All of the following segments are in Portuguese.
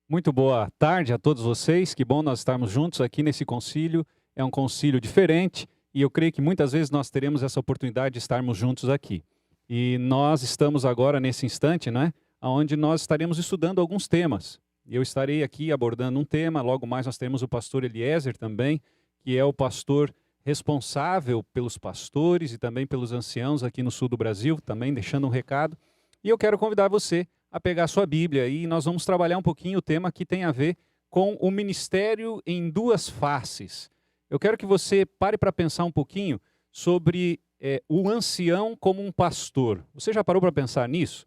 Muito boa tarde a todos vocês. Que bom nós estarmos juntos aqui nesse concílio. É um concílio diferente e eu creio que muitas vezes nós teremos essa oportunidade de estarmos juntos aqui. E nós estamos agora nesse instante, né, onde nós estaremos estudando alguns temas. Eu estarei aqui abordando um tema, logo mais nós teremos o pastor Eliezer também, que é o pastor responsável pelos pastores e também pelos anciãos aqui no sul do Brasil, também deixando um recado. E eu quero convidar você a pegar a sua Bíblia e nós vamos trabalhar um pouquinho o tema que tem a ver com o ministério em duas faces. Eu quero que você pare para pensar um pouquinho sobre o ancião como um pastor. Você já parou para pensar nisso?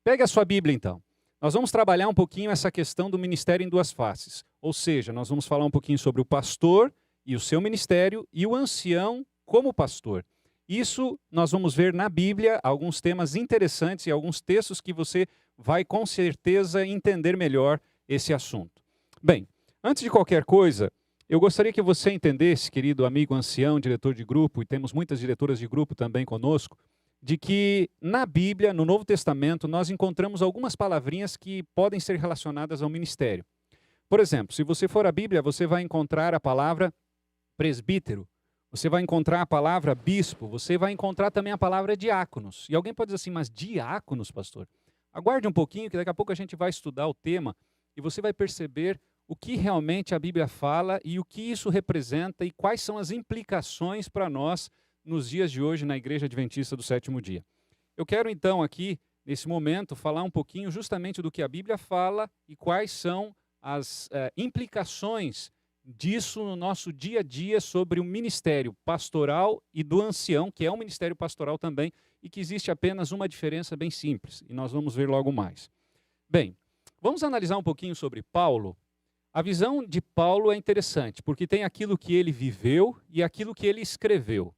Pegue a sua Bíblia então. Nós vamos trabalhar um pouquinho essa questão do ministério em duas faces. Ou seja, nós vamos falar um pouquinho sobre o pastor e o seu ministério e o ancião como pastor. Isso nós vamos ver na Bíblia, alguns temas interessantes e alguns textos que você vai com certeza entender melhor esse assunto. Bem, antes de qualquer coisa, eu gostaria que você entendesse, querido amigo ancião, diretor de grupo, e temos muitas diretoras de grupo também conosco, de que na Bíblia, no Novo Testamento, nós encontramos algumas palavrinhas que podem ser relacionadas ao ministério. Por exemplo, se você for à Bíblia, você vai encontrar a palavra presbítero, você vai encontrar a palavra bispo, você vai encontrar também a palavra diáconos. E alguém pode dizer assim, mas diáconos, pastor? Aguarde um pouquinho, que daqui a pouco a gente vai estudar o tema e você vai perceber o que realmente a Bíblia fala e o que isso representa e quais são as implicações para nós nos dias de hoje na Igreja Adventista do Sétimo Dia. Eu quero então aqui, nesse momento, falar um pouquinho justamente do que a Bíblia fala e quais são as implicações disso no nosso dia a dia sobre o ministério pastoral e do ancião, que é um ministério pastoral também, e que existe apenas uma diferença bem simples, e nós vamos ver logo mais. Bem, vamos analisar um pouquinho sobre Paulo. A visão de Paulo é interessante, porque tem aquilo que ele viveu e aquilo que ele escreveu.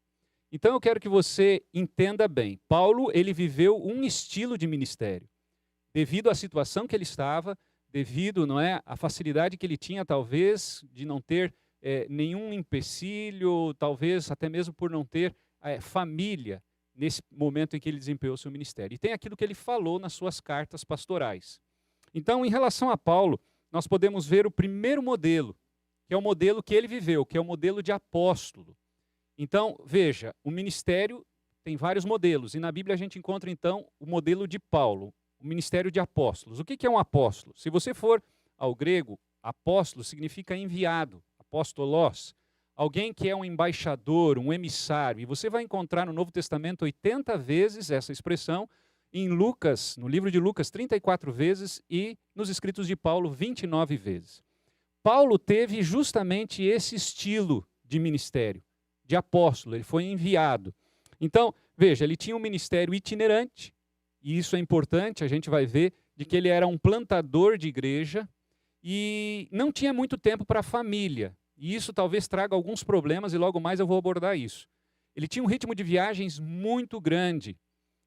Então eu quero que você entenda bem. Paulo, ele viveu um estilo de ministério, devido à situação que ele estava, devido, não é, à facilidade que ele tinha, talvez, de não ter nenhum empecilho, talvez até mesmo por não ter família nesse momento em que ele desempenhou seu ministério. E tem aquilo que ele falou nas suas cartas pastorais. Então, em relação a Paulo, nós podemos ver o primeiro modelo, que é o modelo que ele viveu, que é o modelo de apóstolo. Então, veja, o ministério tem vários modelos, e na Bíblia a gente encontra, então, o modelo de Paulo, o ministério de apóstolos. O que é um apóstolo? Se você for ao grego, apóstolo significa enviado, apóstolos, alguém que é um embaixador, um emissário. E você vai encontrar no Novo Testamento 80 vezes essa expressão, em Lucas, no livro de Lucas, 34 vezes, e nos escritos de Paulo, 29 vezes. Paulo teve justamente esse estilo de ministério, de apóstolo, ele foi enviado. Então, veja, ele tinha um ministério itinerante, e isso é importante, a gente vai ver de que ele era um plantador de igreja e não tinha muito tempo para a família. E isso talvez traga alguns problemas e logo mais eu vou abordar isso. Ele tinha um ritmo de viagens muito grande.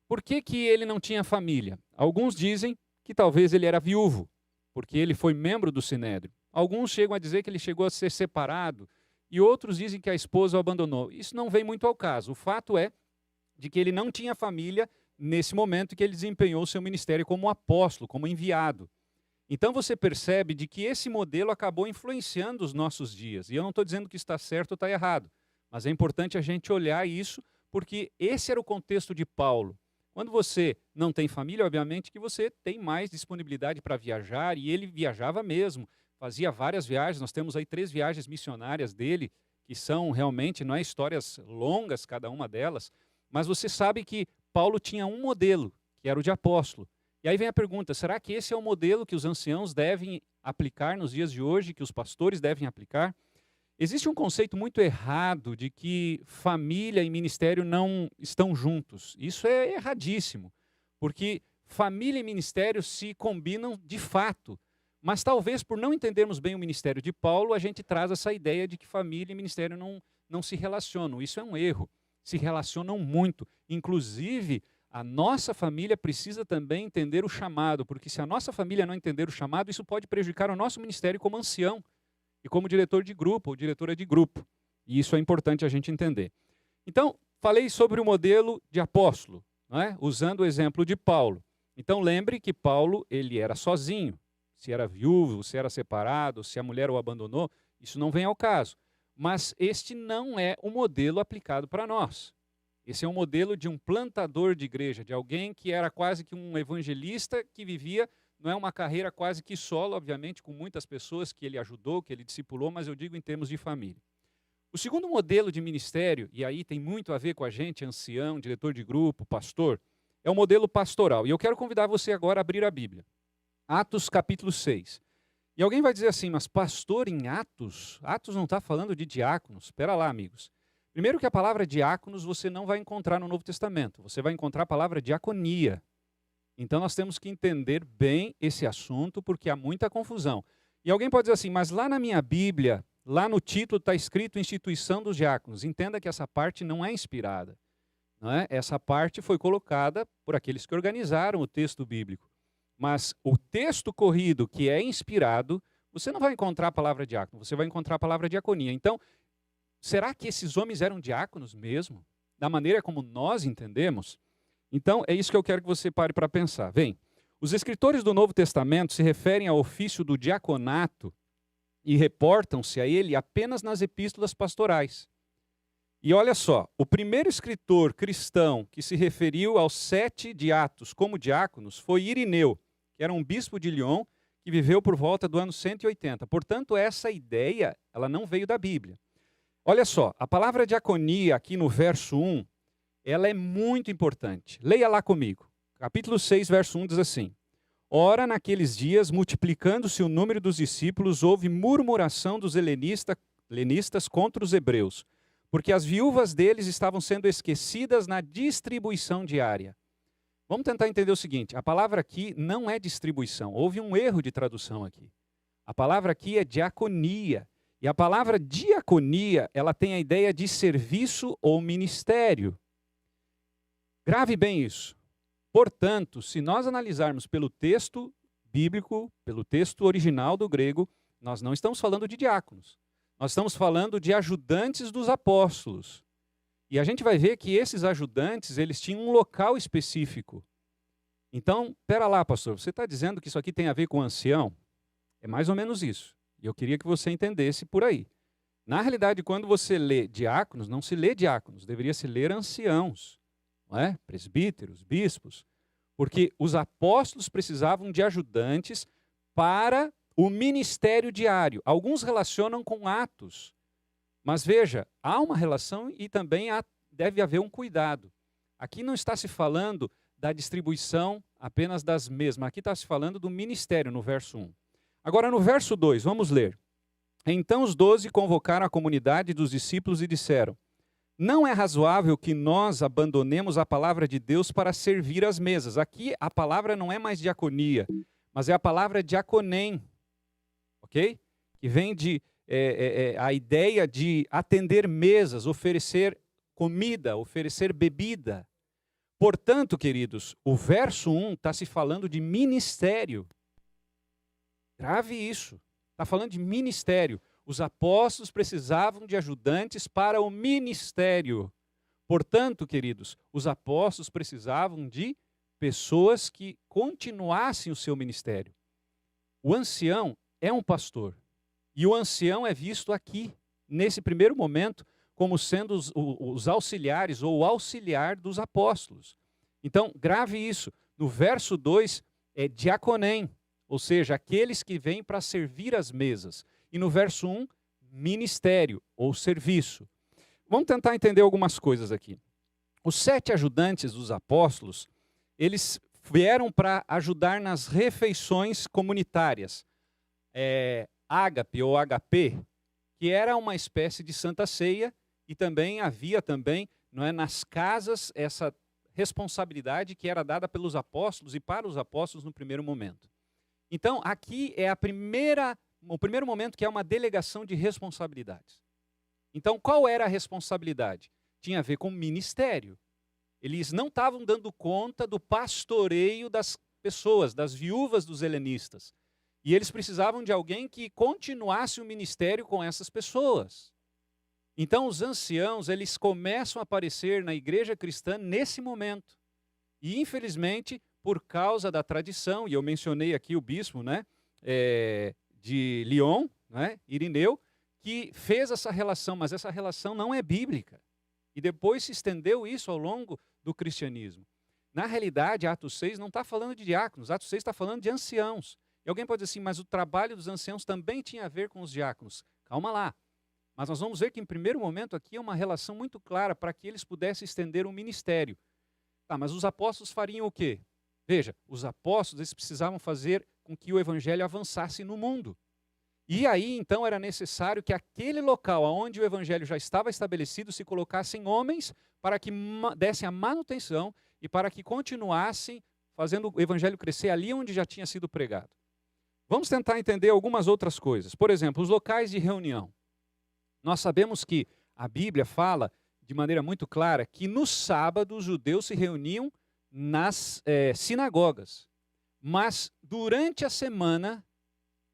Por que ele não tinha família? Alguns dizem que talvez ele era viúvo, porque ele foi membro do Sinédrio. Alguns chegam a dizer que ele chegou a ser separado e outros dizem que a esposa o abandonou. Isso não vem muito ao caso. O fato é de que ele não tinha família nesse momento que ele desempenhou seu ministério como apóstolo, como enviado. Então você percebe de que esse modelo acabou influenciando os nossos dias. E eu não estou dizendo que está certo ou está errado, mas é importante a gente olhar isso, porque esse era o contexto de Paulo. Quando você não tem família, obviamente que você tem mais disponibilidade para viajar, e ele viajava mesmo, fazia várias viagens. Nós temos aí 3 viagens missionárias dele, que são realmente, não é, histórias longas cada uma delas, mas você sabe que Paulo tinha um modelo, que era o de apóstolo. E aí vem a pergunta, será que esse é o modelo que os anciãos devem aplicar nos dias de hoje, que os pastores devem aplicar? Existe um conceito muito errado de que família e ministério não estão juntos. Isso é erradíssimo, porque família e ministério se combinam de fato. Mas talvez por não entendermos bem o ministério de Paulo, a gente traz essa ideia de que família e ministério não se relacionam. Isso é um erro. Se relacionam muito. Inclusive, a nossa família precisa também entender o chamado, porque se a nossa família não entender o chamado, isso pode prejudicar o nosso ministério como ancião e como diretor de grupo ou diretora de grupo. E isso é importante a gente entender. Então, falei sobre o modelo de apóstolo, não é? Usando o exemplo de Paulo. Então, lembre que Paulo, ele era sozinho. se era viúvo, se era separado, se a mulher o abandonou, isso não vem ao caso. Mas este não é o modelo aplicado para nós. Esse é um modelo de um plantador de igreja, de alguém que era quase que um evangelista que vivia, não é uma carreira quase que solo, obviamente, com muitas pessoas que ele ajudou, que ele discipulou, mas eu digo em termos de família. O segundo modelo de ministério, e aí tem muito a ver com a gente, ancião, diretor de grupo, pastor, é o modelo pastoral. E eu quero convidar você agora a abrir a Bíblia. Atos capítulo 6. E alguém vai dizer assim, mas pastor em Atos? Atos não está falando de diáconos. Espera lá, amigos. Primeiro que a palavra diáconos você não vai encontrar no Novo Testamento. Você vai encontrar a palavra diaconia. Então nós temos que entender bem esse assunto, porque há muita confusão. E alguém pode dizer assim, mas lá na minha Bíblia, lá no título está escrito instituição dos diáconos. Entenda que essa parte não é inspirada. Não é? Essa parte foi colocada por aqueles que organizaram o texto bíblico. Mas o texto corrido que é inspirado, você não vai encontrar a palavra diácono, você vai encontrar a palavra diaconia. Então, será que esses homens eram diáconos mesmo? Da maneira como nós entendemos? Então, é isso que eu quero que você pare para pensar. Vem, os escritores do Novo Testamento se referem ao ofício do diaconato e reportam-se a ele apenas nas epístolas pastorais. E olha só, o primeiro escritor cristão que se referiu aos 7 de Atos como diáconos foi Irineu, que era um bispo de Lyon, que viveu por volta do ano 180. Portanto, essa ideia, ela não veio da Bíblia. Olha só, a palavra diaconia aqui no verso 1, ela é muito importante. Leia lá comigo. Capítulo 6, verso 1 diz assim: Ora, naqueles dias, multiplicando-se o número dos discípulos, houve murmuração dos helenistas contra os hebreus, porque as viúvas deles estavam sendo esquecidas na distribuição diária. Vamos tentar entender o seguinte, a palavra aqui não é distribuição, houve um erro de tradução aqui. A palavra aqui é diaconia, e a palavra diaconia, ela tem a ideia de serviço ou ministério. Grave bem isso. Portanto, se nós analisarmos pelo texto bíblico, pelo texto original do grego, nós não estamos falando de diáconos. Nós estamos falando de ajudantes dos apóstolos. E a gente vai ver que esses ajudantes, eles tinham um local específico. Então, pera lá, pastor, você está dizendo que isso aqui tem a ver com ancião? É mais ou menos isso. E eu queria que você entendesse por aí. Na realidade, quando você lê diáconos, não se lê diáconos, deveria se ler anciãos, não é? Presbíteros, bispos. Porque os apóstolos precisavam de ajudantes para o ministério diário. Alguns relacionam com Atos. Mas veja, há uma relação e também deve haver um cuidado. Aqui não está se falando da distribuição apenas das mesmas. Aqui está se falando do ministério, no verso 1. Agora, no verso 2, vamos ler. Então os 12 convocaram a comunidade dos discípulos e disseram: Não é razoável que nós abandonemos a palavra de Deus para servir às mesas. Aqui a palavra não é mais diaconia, mas é a palavra diaconem, ok? Que vem de a ideia de atender mesas, oferecer comida, oferecer bebida. Portanto, queridos, o verso 1 está se falando de ministério. Grave isso. Está falando de ministério. Os apóstolos precisavam de ajudantes para o ministério. Portanto, queridos, os apóstolos precisavam de pessoas que continuassem o seu ministério. O ancião é um pastor. E o ancião é visto aqui, nesse primeiro momento, como sendo os auxiliares ou o auxiliar dos apóstolos. Então, grave isso. No verso 2 é diaconem, ou seja, aqueles que vêm para servir as mesas. E no verso 1, ministério ou serviço. Vamos tentar entender algumas coisas aqui. Os 7 ajudantes dos apóstolos, eles vieram para ajudar nas refeições comunitárias. Ágape ou HP, que era uma espécie de santa ceia, e também havia não é, nas casas essa responsabilidade que era dada pelos apóstolos e para os apóstolos no primeiro momento. Então, aqui é o primeiro momento que é uma delegação de responsabilidades. Então, qual era a responsabilidade? Tinha a ver com ministério. Eles não estavam dando conta do pastoreio das pessoas, das viúvas dos helenistas. E eles precisavam de alguém que continuasse o ministério com essas pessoas. Então, os anciãos, eles começam a aparecer na igreja cristã nesse momento. E, infelizmente, por causa da tradição, e eu mencionei aqui o bispo, né, de Lyon, né, Irineu, que fez essa relação, mas essa relação não é bíblica. E depois se estendeu isso ao longo do cristianismo. Na realidade, Atos 6 não está falando de diáconos, Atos 6 está falando de anciãos. E alguém pode dizer assim, mas o trabalho dos anciãos também tinha a ver com os diáconos. Calma lá. Mas nós vamos ver que em primeiro momento aqui é uma relação muito clara para que eles pudessem estender um ministério. Tá, mas os apóstolos fariam o quê? Veja, os apóstolos eles precisavam fazer com que o evangelho avançasse no mundo. E aí, então, era necessário que aquele local onde o evangelho já estava estabelecido se colocassem homens para que dessem a manutenção e para que continuassem fazendo o evangelho crescer ali onde já tinha sido pregado. Vamos tentar entender algumas outras coisas. Por exemplo, os locais de reunião. Nós sabemos que a Bíblia fala de maneira muito clara que no sábado os judeus se reuniam nas sinagogas. Mas durante a semana,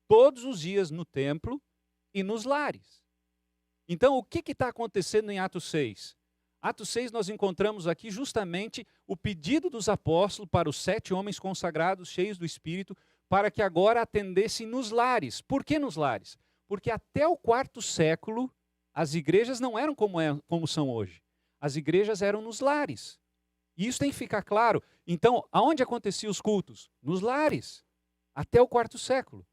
todos os dias no templo e nos lares. Então, o que está acontecendo em Atos 6? Atos 6 nós encontramos aqui justamente o pedido dos apóstolos para os 7 homens consagrados, cheios do Espírito, para que agora atendessem nos lares. Por que nos lares? Porque até o 4º século, as igrejas não eram como são hoje. As igrejas eram nos lares. E isso tem que ficar claro. Então, aonde aconteciam os cultos? Nos lares. Até o 4º século.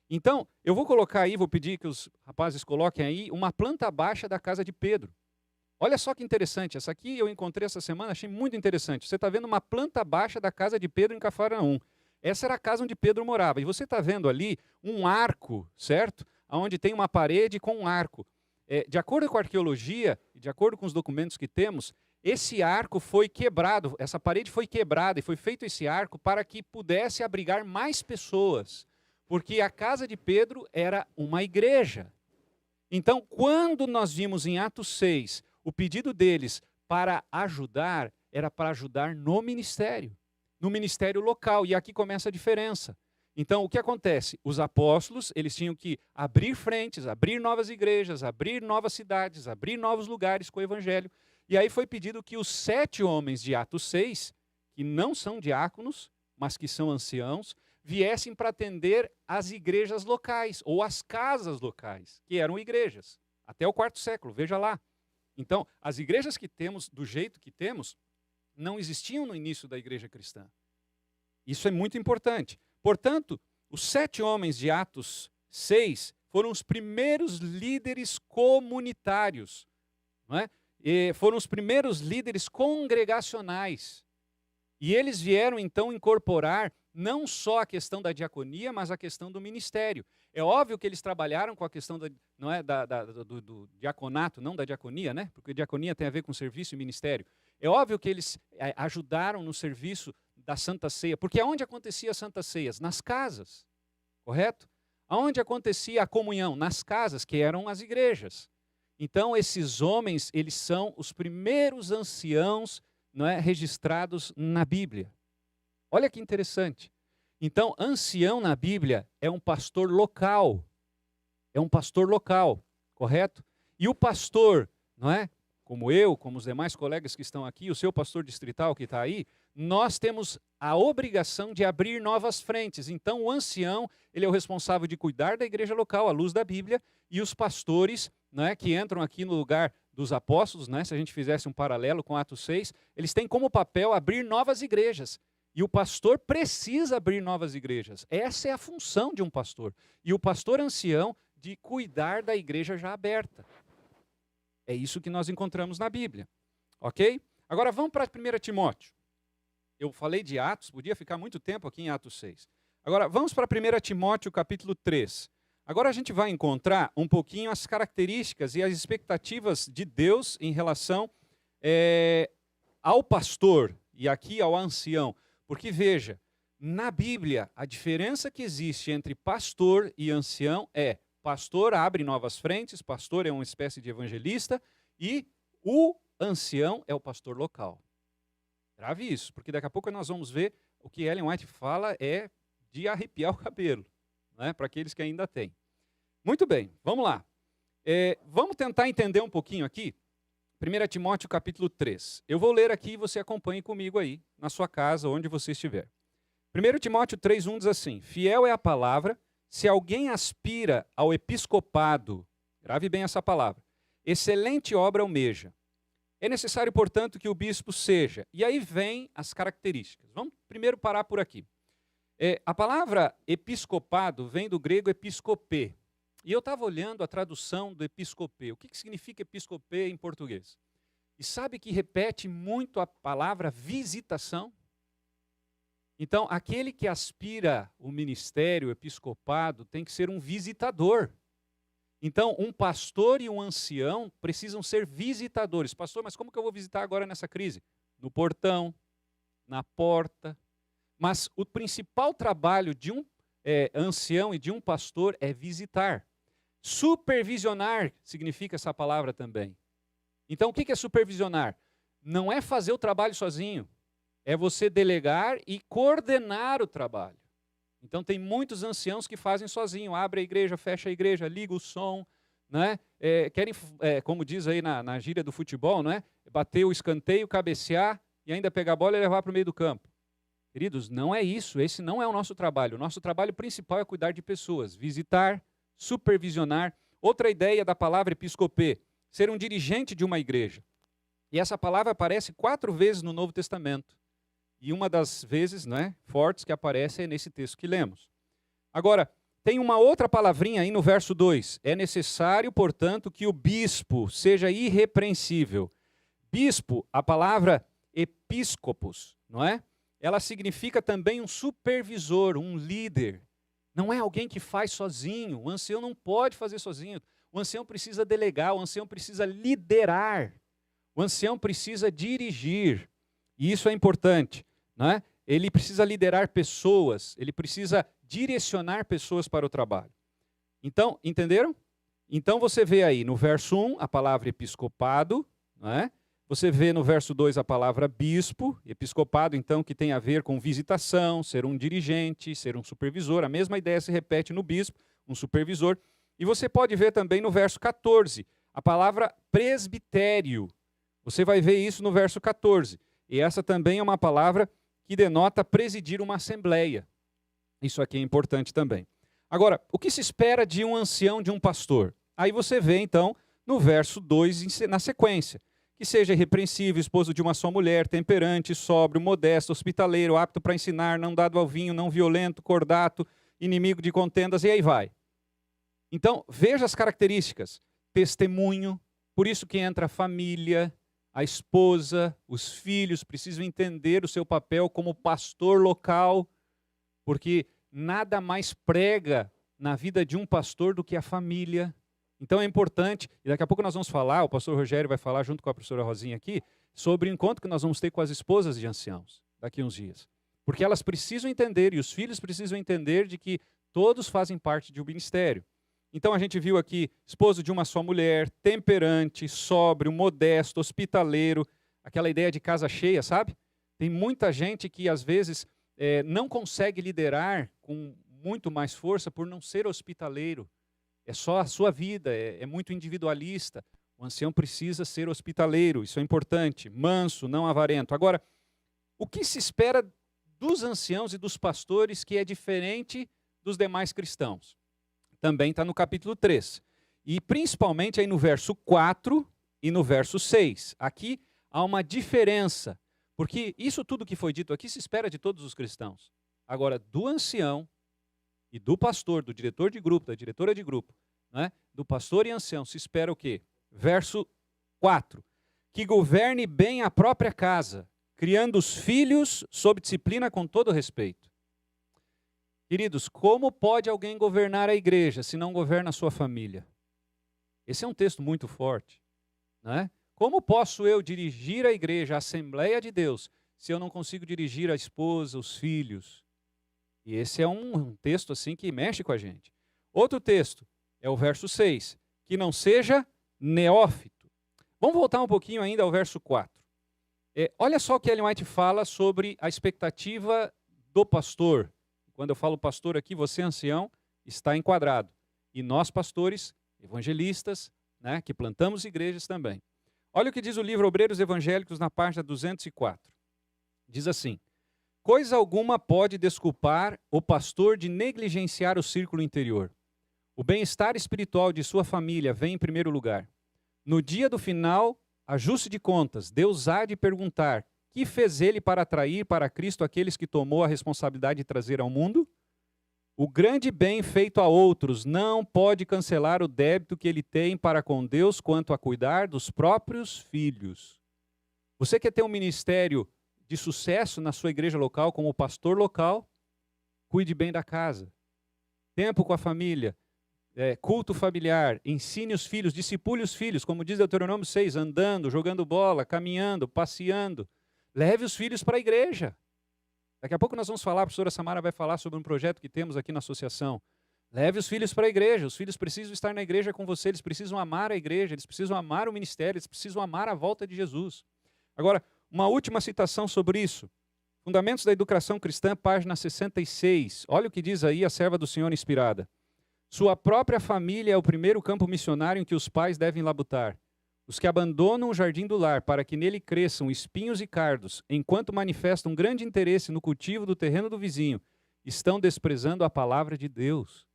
Então, eu vou colocar aí, vou pedir que os rapazes coloquem aí, uma planta baixa da casa de Pedro. Olha só que interessante. Essa aqui eu encontrei essa semana, achei muito interessante. Você está vendo uma planta baixa da casa de Pedro em Cafarnaum. Essa era a casa onde Pedro morava. E você está vendo ali um arco, certo? Onde tem uma parede com um arco. De acordo com a arqueologia, de acordo com os documentos que temos, esse arco foi quebrado, essa parede foi quebrada e foi feito esse arco para que pudesse abrigar mais pessoas. Porque a casa de Pedro era uma igreja. Então, quando nós vimos em Atos 6, o pedido deles para ajudar, era para ajudar no ministério local. E aqui começa a diferença. Então, o que acontece? Os apóstolos, eles tinham que abrir frentes, abrir novas igrejas, abrir novas cidades, abrir novos lugares com o evangelho. E aí foi pedido que os 7 homens de Atos 6, que não são diáconos, mas que são anciãos, viessem para atender as igrejas locais, ou as casas locais, que eram igrejas, até o 4º século, veja lá. Então, as igrejas que temos, do jeito que temos, não existiam no início da igreja cristã. Isso é muito importante. Portanto, os 7 homens de Atos 6 foram os primeiros líderes comunitários, não é? E foram os primeiros líderes congregacionais. E eles vieram, então, incorporar não só a questão da diaconia, mas a questão do ministério. É óbvio que eles trabalharam com a questão do diaconato, não da diaconia, né? Porque diaconia tem a ver com serviço e ministério. É óbvio que eles ajudaram no serviço da Santa Ceia, porque aonde acontecia a Santa Ceia? Nas casas, correto? Aonde acontecia a comunhão? Nas casas, que eram as igrejas. Então, esses homens, eles são os primeiros anciãos, não é, registrados na Bíblia. Olha que interessante. Então, ancião na Bíblia é um pastor local. É um pastor local, correto? E o pastor, não é? Como eu, como os demais colegas que estão aqui, o seu pastor distrital que está aí, nós temos a obrigação de abrir novas frentes. Então, o ancião, ele é o responsável de cuidar da igreja local, à luz da Bíblia, e os pastores, né, que entram aqui no lugar dos apóstolos, né, se a gente fizesse um paralelo com Atos 6, eles têm como papel abrir novas igrejas. E o pastor precisa abrir novas igrejas. Essa é a função de um pastor. E o pastor ancião de cuidar da igreja já aberta. É isso que nós encontramos na Bíblia. Ok? Agora vamos para 1 Timóteo. Eu falei de Atos, podia ficar muito tempo aqui em Atos 6. Agora vamos para 1 Timóteo capítulo 3. Agora a gente vai encontrar um pouquinho as características e as expectativas de Deus em relação ao pastor e aqui ao ancião. Porque veja, na Bíblia, a diferença que existe entre pastor e ancião é: pastor abre novas frentes, pastor é uma espécie de evangelista, e o ancião é o pastor local. Grave isso, porque daqui a pouco nós vamos ver o que Ellen White fala é de arrepiar o cabelo, né, para aqueles que ainda têm. Muito bem, vamos lá. Vamos tentar entender um pouquinho aqui, 1 Timóteo capítulo 3. Eu vou ler aqui e você acompanhe comigo aí, na sua casa, onde você estiver. 1 Timóteo 3:1 diz assim: fiel é a palavra, se alguém aspira ao episcopado, grave bem essa palavra, excelente obra almeja. É necessário, portanto, que o bispo seja. E aí vem as características. Vamos primeiro parar por aqui. A palavra episcopado vem do grego episcopê. E eu estava olhando a tradução do episcopê. O que significa episcopê em português? E sabe que repete muito a palavra visitação? Então, aquele que aspira o ministério, o episcopado, tem que ser um visitador. Então, um pastor e um ancião precisam ser visitadores. Pastor, mas como que eu vou visitar agora nessa crise? No portão, na porta. Mas o principal trabalho de um ancião e de um pastor é visitar. Supervisionar significa essa palavra também. Então, o que é supervisionar? Não é fazer o trabalho sozinho. É você delegar e coordenar o trabalho. Então, tem muitos anciãos que fazem sozinho. Abre a igreja, fecha a igreja, liga o som. Né? Querem, como diz aí na gíria do futebol, né? Bater o escanteio, cabecear e ainda pegar a bola e levar para o meio do campo. Queridos, não é isso. Esse não é o nosso trabalho. O nosso trabalho principal é cuidar de pessoas. Visitar, supervisionar. Outra ideia da palavra episcopê, ser um dirigente de uma igreja. E essa palavra aparece 4 vezes no Novo Testamento. E uma das vezes, né, fortes que aparece é nesse texto que lemos. Agora, tem uma outra palavrinha aí no verso 2. É necessário, portanto, que o bispo seja irrepreensível. Bispo, a palavra episcopos, não é? Ela significa também um supervisor, um líder. Não é alguém que faz sozinho. O ancião não pode fazer sozinho. O ancião precisa delegar, o ancião precisa liderar. O ancião precisa dirigir. E isso é importante. Né? Ele precisa liderar pessoas, ele precisa direcionar pessoas para o trabalho. Então, entenderam? Então você vê aí no verso 1 a palavra episcopado, né? Você vê no verso 2 a palavra bispo, episcopado então que tem a ver com visitação, ser um dirigente, ser um supervisor, a mesma ideia se repete no bispo, um supervisor. E você pode ver também no verso 14 a palavra presbitério. Você vai ver isso no verso 14. E essa também é uma palavra que denota presidir uma assembleia. Isso aqui é importante também. Agora, o que se espera de um ancião, de um pastor? Aí você vê, então, no verso 2, na sequência, que seja irrepreensível, esposo de uma só mulher, temperante, sóbrio, modesto, hospitaleiro, apto para ensinar, não dado ao vinho, não violento, cordato, inimigo de contendas, e aí vai. Então, veja as características. Testemunho, por isso que entra a família, a esposa, os filhos precisam entender o seu papel como pastor local, porque nada mais prega na vida de um pastor do que a família. Então é importante, e daqui a pouco nós vamos falar, o pastor Rogério vai falar junto com a professora Rosinha aqui, sobre o encontro que nós vamos ter com as esposas de anciãos, daqui a uns dias. Porque elas precisam entender, e os filhos precisam entender de que todos fazem parte de um ministério. Então a gente viu aqui, esposo de uma só mulher, temperante, sóbrio, modesto, hospitaleiro, aquela ideia de casa cheia, sabe? Tem muita gente que às vezes não consegue liderar com muito mais força por não ser hospitaleiro. É só a sua vida, é muito individualista. O ancião precisa ser hospitaleiro, isso é importante. Manso, não avarento. Agora, o que se espera dos anciãos e dos pastores que é diferente dos demais cristãos? Também está no capítulo 3. E principalmente aí no verso 4 e no verso 6. Aqui há uma diferença, porque isso tudo que foi dito aqui se espera de todos os cristãos. Agora, do ancião e do pastor, do diretor de grupo, da diretora de grupo, né, do pastor e ancião, se espera o quê? Verso 4. Que governe bem a própria casa, criando os filhos sob disciplina com todo respeito. Queridos, como pode alguém governar a igreja se não governa a sua família? Esse é um texto muito forte. Né? Como posso eu dirigir a igreja, a Assembleia de Deus, se eu não consigo dirigir a esposa, os filhos? E esse é um texto assim que mexe com a gente. Outro texto é o verso 6. Que não seja neófito. Vamos voltar um pouquinho ainda ao verso 4. Olha só o que Ellen White fala sobre a expectativa do pastor. Quando eu falo pastor aqui, você ancião está enquadrado. E nós pastores, evangelistas, né, que plantamos igrejas também. Olha o que diz o livro Obreiros Evangélicos na página 204. Diz assim: Coisa alguma pode desculpar o pastor de negligenciar o círculo interior. O bem-estar espiritual de sua família vem em primeiro lugar. No dia do final, ajuste de contas, Deus há de perguntar: que fez ele para atrair para Cristo aqueles que tomou a responsabilidade de trazer ao mundo? O grande bem feito a outros não pode cancelar o débito que ele tem para com Deus quanto a cuidar dos próprios filhos. Você quer ter um ministério de sucesso na sua igreja local, como pastor local? Cuide bem da casa. Tempo com a família, culto familiar, ensine os filhos, discipule os filhos, como diz Deuteronômio 6, andando, jogando bola, caminhando, passeando. Leve os filhos para a igreja. Daqui a pouco nós vamos falar, a professora Samara vai falar sobre um projeto que temos aqui na associação. Leve os filhos para a igreja, os filhos precisam estar na igreja com você, eles precisam amar a igreja, eles precisam amar o ministério, eles precisam amar a volta de Jesus. Agora, uma última citação sobre isso. Fundamentos da Educação Cristã, página 66. Olha o que diz aí a serva do Senhor inspirada. Sua própria família é o primeiro campo missionário em que os pais devem labutar. Os que abandonam o jardim do lar para que nele cresçam espinhos e cardos, enquanto manifestam um grande interesse no cultivo do terreno do vizinho, estão desprezando a palavra de Deus.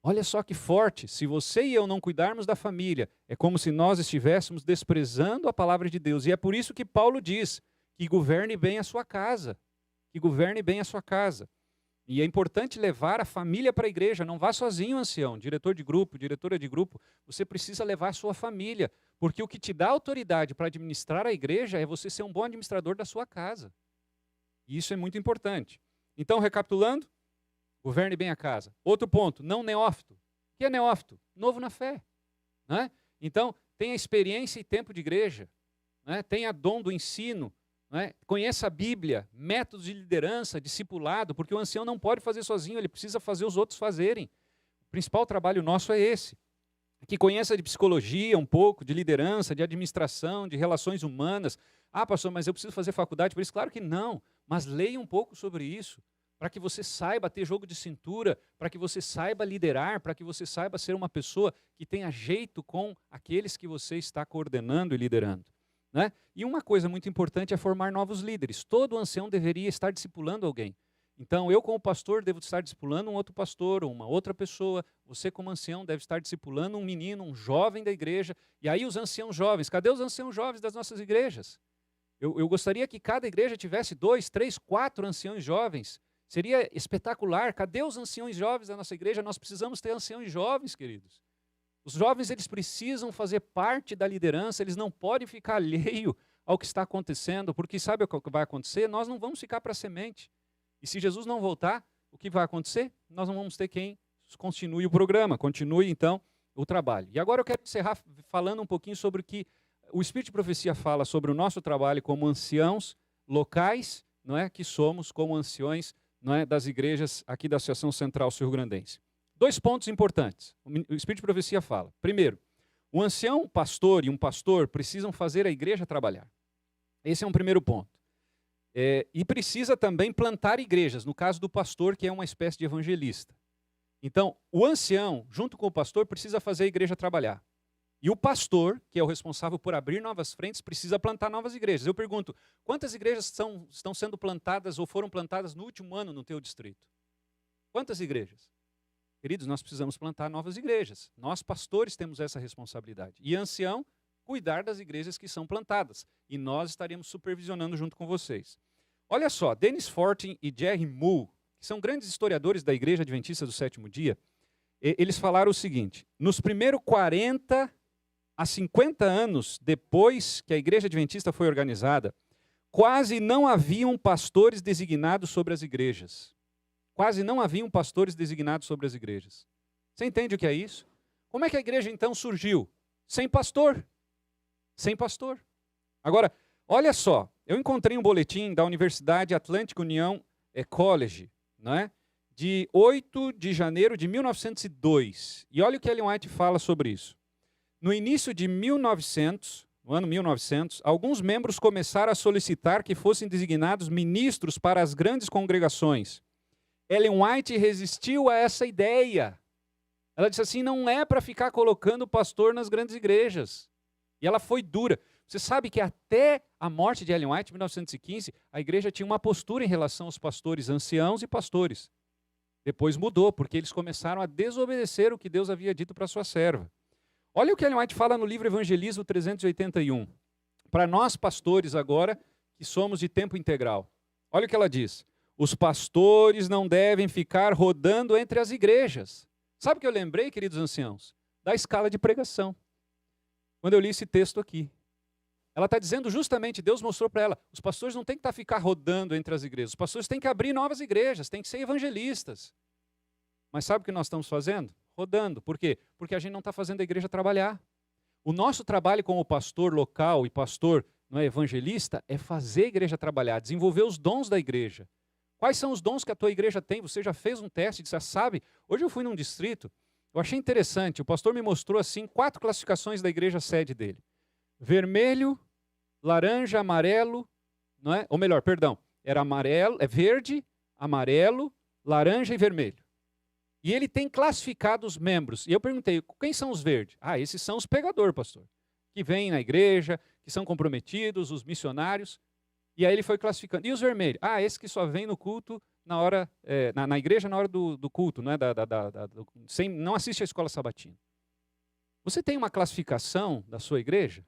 Olha só que forte, se você e eu não cuidarmos da família, é como se nós estivéssemos desprezando a palavra de Deus. E é por isso que Paulo diz que governe bem a sua casa, que governe bem a sua casa. E é importante levar a família para a igreja, não vá sozinho, ancião, diretor de grupo, diretora de grupo, você precisa levar a sua família, porque o que te dá autoridade para administrar a igreja é você ser um bom administrador da sua casa. E isso é muito importante. Então, recapitulando, governe bem a casa. Outro ponto, não neófito. O que é neófito? Novo na fé. Né? Então, tenha experiência e tempo de igreja, né? Tenha dom do ensino, né? Conheça a Bíblia, métodos de liderança, discipulado, porque o ancião não pode fazer sozinho, ele precisa fazer os outros fazerem. O principal trabalho nosso é esse. Que conheça de psicologia um pouco, de liderança, de administração, de relações humanas. Ah, pastor, mas eu preciso fazer faculdade por isso? Claro que não, mas leia um pouco sobre isso, para que você saiba ter jogo de cintura, para que você saiba liderar, para que você saiba ser uma pessoa que tenha jeito com aqueles que você está coordenando e liderando. Né? E uma coisa muito importante é formar novos líderes. Todo ancião deveria estar discipulando alguém. Então, eu como pastor devo estar discipulando um outro pastor, ou uma outra pessoa. Você como ancião deve estar discipulando um menino, um jovem da igreja. E aí os anciãos jovens, cadê os anciãos jovens das nossas igrejas? Eu gostaria que cada igreja tivesse 2, 3, 4 anciãos jovens. Seria espetacular. Cadê os anciãos jovens da nossa igreja? Nós precisamos ter anciãos jovens, queridos. Os jovens, eles precisam fazer parte da liderança, eles não podem ficar alheio ao que está acontecendo, porque sabe o que vai acontecer? Nós não vamos ficar para a semente. E se Jesus não voltar, o que vai acontecer? Nós não vamos ter quem continue o programa, continue então o trabalho. E agora eu quero encerrar falando um pouquinho sobre o que o Espírito de Profecia fala sobre o nosso trabalho como anciãos locais, não é, que somos como anciões, não é, das igrejas aqui da Associação Central Sul-Grandense. 2 pontos importantes. O Espírito de Profecia fala. Primeiro, o ancião, o pastor e um pastor precisam fazer a igreja trabalhar. Esse é um primeiro ponto. E precisa também plantar igrejas, no caso do pastor, que é uma espécie de evangelista. Então, o ancião, junto com o pastor, precisa fazer a igreja trabalhar. E o pastor, que é o responsável por abrir novas frentes, precisa plantar novas igrejas. Eu pergunto, quantas igrejas estão sendo plantadas ou foram plantadas no último ano no teu distrito? Quantas igrejas? Queridos, nós precisamos plantar novas igrejas. Nós, pastores, temos essa responsabilidade. E ancião, cuidar das igrejas que são plantadas. E nós estaremos supervisionando junto com vocês. Olha só, Dennis Fortin e Jerry Moore, que são grandes historiadores da Igreja Adventista do Sétimo Dia, eles falaram o seguinte: nos primeiros 40 a 50 anos depois que a Igreja Adventista foi organizada, quase não haviam pastores designados sobre as igrejas. Quase não haviam pastores designados sobre as igrejas. Você entende o que é isso? Como é que a igreja então surgiu? Sem pastor. Sem pastor. Agora, olha só, eu encontrei um boletim da Universidade Atlantic Union College, né, de 8 de janeiro de 1902. E olha o que Ellen White fala sobre isso. No início de 1900, no ano 1900, alguns membros começaram a solicitar que fossem designados ministros para as grandes congregações. Ellen White resistiu a essa ideia. Ela disse assim, não é para ficar colocando pastor nas grandes igrejas. E ela foi dura. Você sabe que até a morte de Ellen White, em 1915, a igreja tinha uma postura em relação aos pastores anciãos e pastores. Depois mudou, porque eles começaram a desobedecer o que Deus havia dito para sua serva. Olha o que Ellen White fala no livro Evangelismo 381. Para nós pastores agora, que somos de tempo integral. Olha o que ela diz. Os pastores não devem ficar rodando entre as igrejas. Sabe o que eu lembrei, queridos anciãos? Da escala de pregação. Quando eu li esse texto aqui. Ela está dizendo justamente, Deus mostrou para ela, os pastores não têm que ficar rodando entre as igrejas. Os pastores têm que abrir novas igrejas, têm que ser evangelistas. Mas sabe o que nós estamos fazendo? Rodando. Por quê? Porque a gente não está fazendo a igreja trabalhar. O nosso trabalho como pastor local e pastor evangelista é fazer a igreja trabalhar, desenvolver os dons da igreja. Quais são os dons que a tua igreja tem? Você já fez um teste, já sabe? Hoje eu fui num distrito, eu achei interessante, o pastor me mostrou assim 4 classificações da igreja sede dele. Vermelho, laranja, amarelo, não é? Ou melhor, perdão, era amarelo, verde, amarelo, laranja e vermelho. E ele tem classificado os membros. E eu perguntei, quem são os verdes? Ah, esses são os pregadores, pastor, que vêm na igreja, que são comprometidos, os missionários. E aí ele foi classificando. E os vermelhos? Ah, esse que só vem no culto, na hora, na igreja na hora do culto, não, é? Não assiste à escola sabatina. Você tem uma classificação da sua igreja?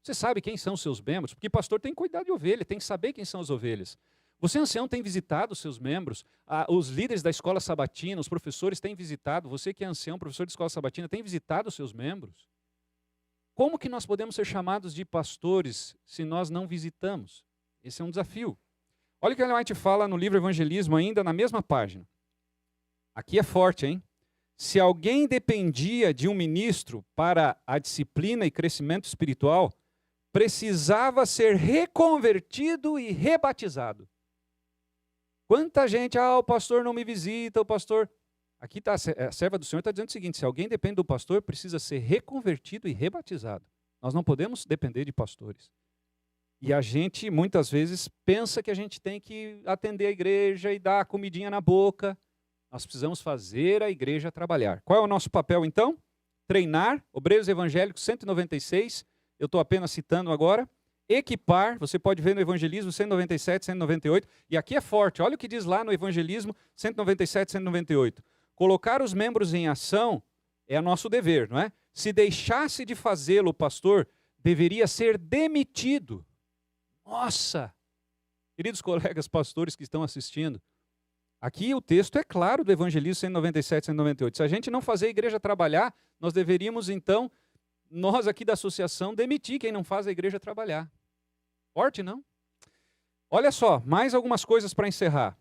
Você sabe quem são os seus membros? Porque pastor tem que cuidar de ovelha, tem que saber quem são as ovelhas. Você, ancião, tem visitado os seus membros, os líderes da escola sabatina, os professores têm visitado, você que é ancião, professor de escola sabatina, tem visitado os seus membros? Como que nós podemos ser chamados de pastores se nós não visitamos? Esse é um desafio. Olha o que Ellen White fala no livro Evangelismo, ainda na mesma página. Aqui é forte, hein? Se alguém dependia de um ministro para a disciplina e crescimento espiritual, precisava ser reconvertido e rebatizado. Quanta gente, o pastor não me visita, o pastor... Aqui está, a serva do Senhor está dizendo o seguinte, se alguém depende do pastor, precisa ser reconvertido e rebatizado. Nós não podemos depender de pastores. E a gente, muitas vezes, pensa que a gente tem que atender a igreja e dar a comidinha na boca. Nós precisamos fazer a igreja trabalhar. Qual é o nosso papel, então? Treinar, Obreiros Evangélicos 196, eu estou apenas citando agora. Equipar, você pode ver no Evangelismo 197, 198, e aqui é forte, olha o que diz lá no Evangelismo 197, 198. Colocar os membros em ação é nosso dever, não é? Se deixasse de fazê-lo, o pastor deveria ser demitido. Nossa! Queridos colegas pastores que estão assistindo, aqui o texto é claro do Evangelismo 197, 198. Se a gente não fazer a igreja trabalhar, nós deveríamos então, nós aqui da associação, demitir quem não faz a igreja trabalhar. Forte, não? Olha só, mais algumas coisas para encerrar.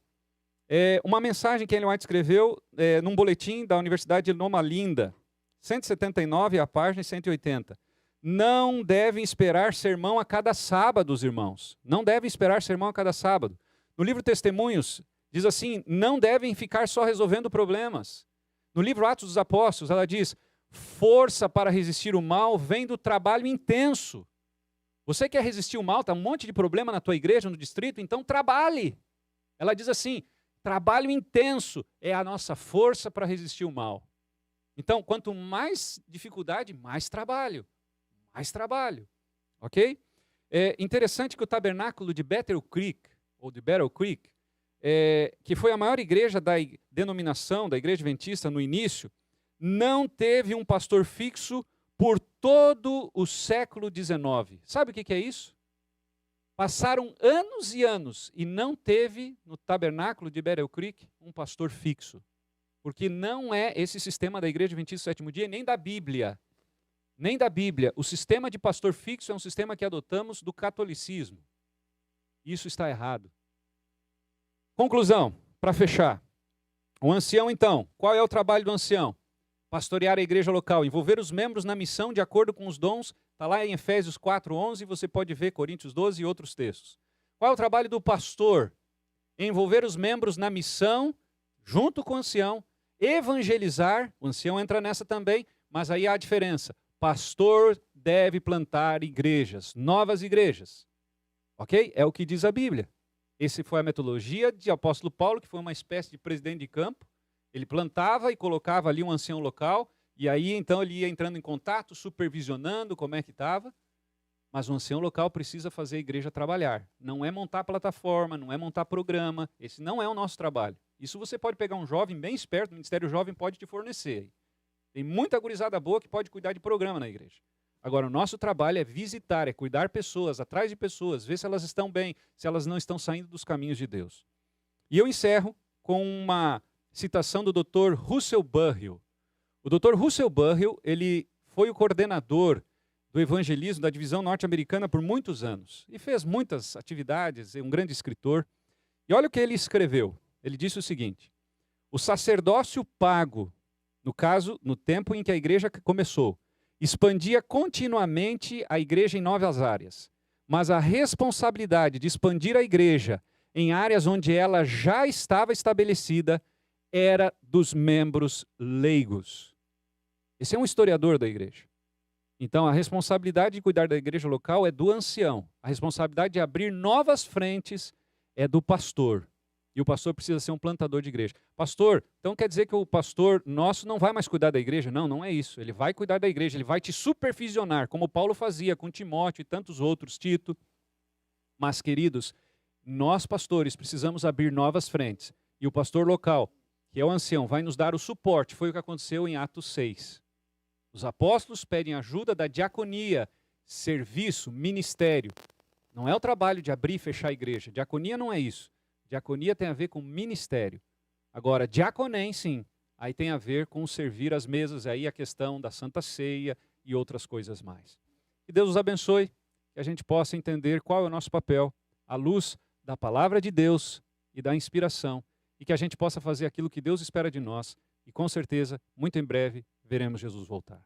Uma mensagem que Ellen White escreveu num boletim da Universidade de Loma Linda, 179, a página 180. Não devem esperar sermão a cada sábado, os irmãos. Não devem esperar sermão a cada sábado. No livro Testemunhos, diz assim, não devem ficar só resolvendo problemas. No livro Atos dos Apóstolos, ela diz, força para resistir o mal vem do trabalho intenso. Você quer resistir o mal, está um monte de problema na tua igreja, no distrito, então trabalhe. Ela diz assim, trabalho intenso é a nossa força para resistir o mal. Então, quanto mais dificuldade, mais trabalho. Mais trabalho, ok? É interessante que o tabernáculo de Battle Creek, ou de Battle Creek, que foi a maior igreja da denominação, da igreja adventista no início, não teve um pastor fixo por todo o século XIX. Sabe o que é isso? Passaram anos e anos e não teve no tabernáculo de Battle Creek um pastor fixo. Porque não é esse sistema da igreja adventista do sétimo dia, nem da Bíblia. Nem da Bíblia. O sistema de pastor fixo é um sistema que adotamos do catolicismo. Isso está errado. Conclusão, para fechar. O ancião, então, qual é o trabalho do ancião? Pastorear a igreja local, envolver os membros na missão de acordo com os dons. Está lá em Efésios 4:11, você pode ver Coríntios 12 e outros textos. Qual é o trabalho do pastor? Envolver os membros na missão, junto com o ancião, evangelizar, o ancião entra nessa também, mas aí há a diferença. Pastor deve plantar igrejas, novas igrejas. Ok? É o que diz a Bíblia. Essa foi a metodologia de apóstolo Paulo, que foi uma espécie de presidente de campo. Ele plantava e colocava ali um ancião local, e aí então ele ia entrando em contato, supervisionando como é que estava. Mas o ancião local precisa fazer a igreja trabalhar. Não é montar plataforma, não é montar programa. Esse não é o nosso trabalho. Isso você pode pegar um jovem bem esperto, o Ministério Jovem pode te fornecer. Tem muita gurizada boa que pode cuidar de programa na igreja. Agora, o nosso trabalho é visitar, é cuidar pessoas, atrás de pessoas, ver se elas estão bem, se elas não estão saindo dos caminhos de Deus. E eu encerro com uma citação do Dr. Russell Burrill. O Dr. Russell Burrill, ele foi o coordenador do evangelismo da divisão norte-americana por muitos anos e fez muitas atividades, é um grande escritor. E olha o que ele escreveu. Ele disse o seguinte: o sacerdócio pago, no caso, no tempo em que a igreja começou, expandia continuamente a igreja em novas áreas, mas a responsabilidade de expandir a igreja em áreas onde ela já estava estabelecida era dos membros leigos. Esse é um historiador da igreja. Então, a responsabilidade de cuidar da igreja local é do ancião. A responsabilidade de abrir novas frentes é do pastor. E o pastor precisa ser um plantador de igreja. Pastor, então quer dizer que o pastor nosso não vai mais cuidar da igreja? Não, não é isso. Ele vai cuidar da igreja, ele vai te supervisionar, como Paulo fazia com Timóteo e tantos outros, Tito. Mas, queridos, nós pastores precisamos abrir novas frentes. E o pastor local, que é o ancião, vai nos dar o suporte. Foi o que aconteceu em Atos 6. Os apóstolos pedem ajuda da diaconia, serviço, ministério. Não é o trabalho de abrir e fechar a igreja. Diaconia não é isso. Diaconia tem a ver com ministério. Agora, diaconem, sim, aí tem a ver com servir as mesas, aí a questão da Santa Ceia e outras coisas mais. Que Deus os abençoe, que a gente possa entender qual é o nosso papel, à luz da palavra de Deus e da inspiração, e que a gente possa fazer aquilo que Deus espera de nós, e com certeza, muito em breve, veremos Jesus voltar.